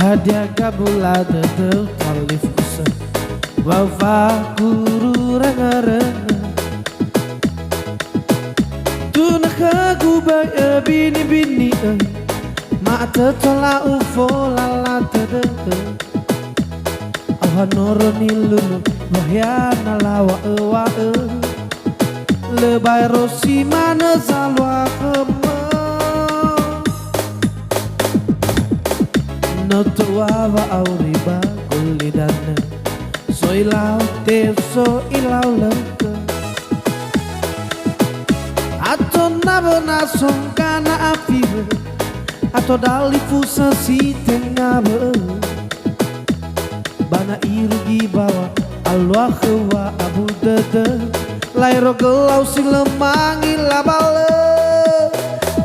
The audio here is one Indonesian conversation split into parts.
Hadia gabulada del kalif kusa wafa guru renga-renga Tunaka gubay bini-bini Mata tola ufo lala tedeke Ahanoro nilunu wahyana lawa ewa Lebay rosi mana salwa kema Noto wawa auriba gulidana So ilau te so ilau leke Ato nabo nasong kana apiwe Ato dali fusa si tengabe Bana irugi bawa alwa kewa abu dede Lairo gelau si lemangi labale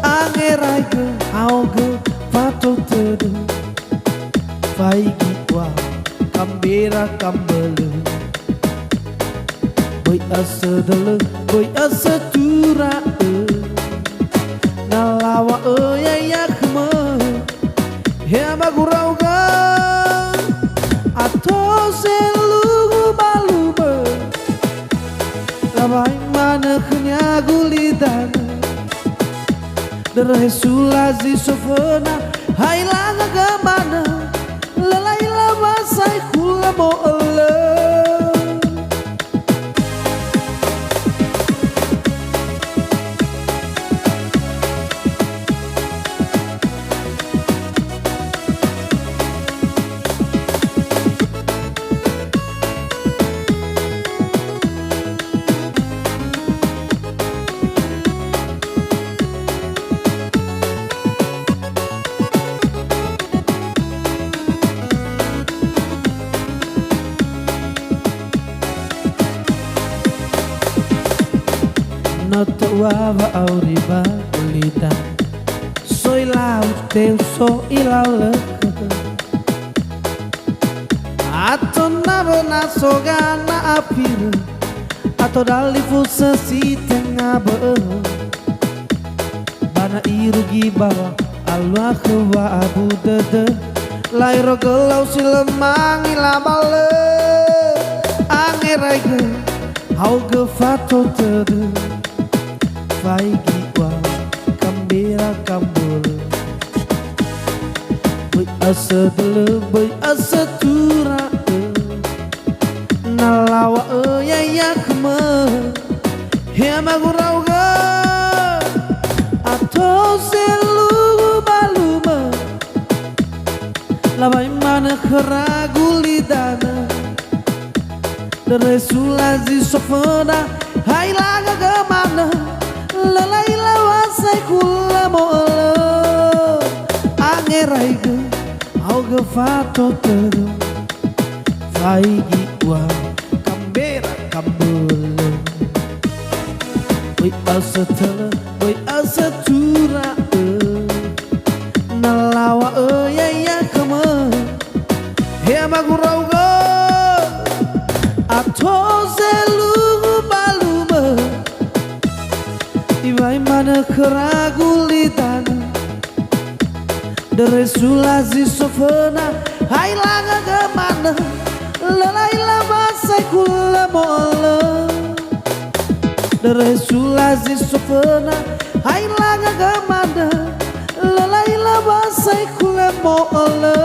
Angerai ge auge pato tede Faigi wa kambera kambele Boy asa dele boy asa tura Nalawa ya yakma Ya bagurau ga Ato selu baluba Labai mana kenya gulidana Derhe sulazi sofona Hailanga ke mana Lelai lama say kula mo Noto wawa auriba ulita So ilau teu so ilau leke Ato nabo naso gana apiru Ato dali fusa si tengabe Bana irugi bawa alwa kewa abu dede Lairo gelau si lemangi labale Angerai ge hauge fato tede Faigi wa kambera kambole Boy asa dele boy asa tura Nalawa ya yakma Ya magurau ga Ato selu baluma Labai mana keragulidana Dere sulazi sofona Hai laga ke mana Lelai lawasai kula mo'olo Angerai ge auge fato teru Faigi wa kambera kambole Boy asa tele boy asa tura Nalawa ya yakama Hea magurau ge Ato selu baluma Ibai mana keragulidana Dere sulazi sofona Hai langa ke mana Lelai lama say kula mo'olo Dere sulazi sofona Hai langa ke mana Lelai lama say kula mo'olo